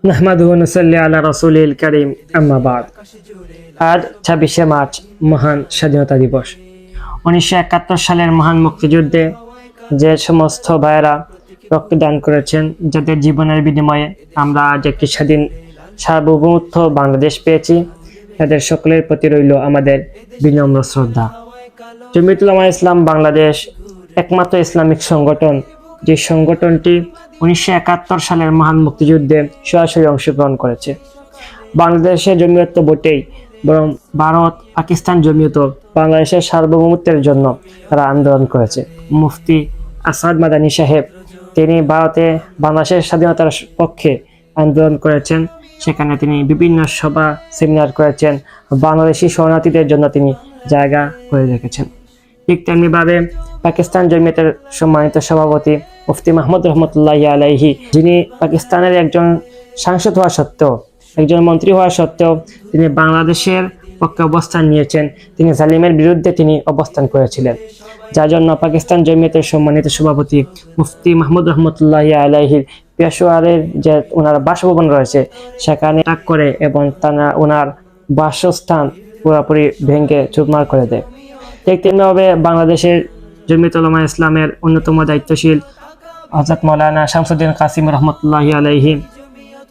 নাহমাদুহু ওয়া নুসাল্লি আলা রাসূলিল কারীম, আম্মা বাদ। আজ 26শে মার্চ মহান স্বাধীনতা দিবস। 1971 সালের মহান মুক্তিযুদ্ধে যে সমস্ত ভাইয়েরা রক্তদান করেছেন, যাদের জীবনের বিনিময়ে আমরা আজ একটি স্বাধীন সার্বভৌমত্ব বাংলাদেশ পেয়েছি, তাদের সকলের প্রতি রইল আমাদের বিনম্র শ্রদ্ধা। জমিয়তুল উলামা ইসলাম বাংলাদেশ একমাত্র ইসলামিক সংগঠন, যে সংগঠনটি 1971 সালের মহান মুক্তিযুদ্ধে সরাসরি অংশগ্রহণ করেছে। বাংলাদেশের জমিয়ত তো বটেই, বরং ভারত পাকিস্তান জমিয়ত বাংলাদেশের সার্বভৌমত্বের জন্য তারা আন্দোলন করেছে। মুফতি আসাদ মাদানী সাহেব, তিনি ভারতে বাংলাদেশের স্বাধীনতার পক্ষে আন্দোলন করেছেন। সেখানে তিনি বিভিন্ন সভা সেমিনার করেছেন, বাংলাদেশি শরণার্থীদের জন্য তিনি জায়গা করে রেখেছেন। ঠিক তেমনিভাবে পাকিস্তান জমিয়তের সম্মানিত সভাপতি মুফতি মাহমুদ রহমতুল্লাহি আলাইহি, যিনি পাকিস্তানের একজন সাংসদ হওয়া সত্ত্বেও, একজন মন্ত্রী হওয়া সত্ত্বেও তিনি বাংলাদেশের পক্ষে অবস্থান নিয়েছেন। তিনি জালিমের বিরুদ্ধে তিনি অবস্থান করেছিলেন, যার জন্য পাকিস্তান জমিয়তের সম্মানিত সভাপতি মুফতি মাহমুদ রহমতুল্লাহি আলাইহির পেশোয়ারের যে ওনার বাসভবন রয়েছে সেখানে আটক করে এবং তারা ওনার বাসস্থান পুরোপুরি ভেঙে চুরমার করে দেয়। ঠিক তেমনিভাবে বাংলাদেশের জমিয়তুল উলামা ইসলামের অন্যতম দায়িত্বশীল হযরত মাওলানা শামসুদ্দিন কাসিম রহমতুল্লাহি আলাইহি,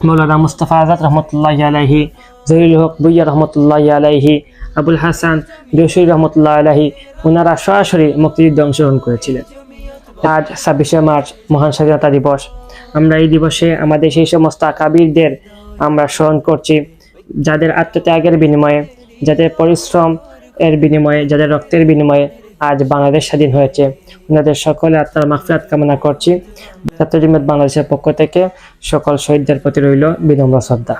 মাওলানা মুস্তাফা আজাদ রহমতুল্লাহি আলাইহি, জহিরুল হক ভুইয়া রহমতুল্লাহি আলাইহি, আবুল হাসান দোসরি রহমতুল্লাহ আলাইহি, ওনারা সরাসরি মুক্তিযুদ্ধে অংশগ্রহণ করেছিলেন। আজ 26শে মার্চ মহান স্বাধীনতা দিবস। আমরা এই দিবসে আমাদের সেই সমস্ত আকাবিরদের আমরা স্মরণ করছি, যাদের আত্মত্যাগের বিনিময়ে, যাদের পরিশ্রম এর বিনিময়ে, যাদের রক্তের বিনিময়ে আজ বাংলাদেশ স্বাধীন হয়েছে। ওনাদের সকলে আত্মার মাগফিরাত কামনা করছি। ছাত্র জমিয়ত বাংলাদেশের পক্ষ থেকে সকল শহীদদের প্রতি রইল বিনম্র শ্রদ্ধা।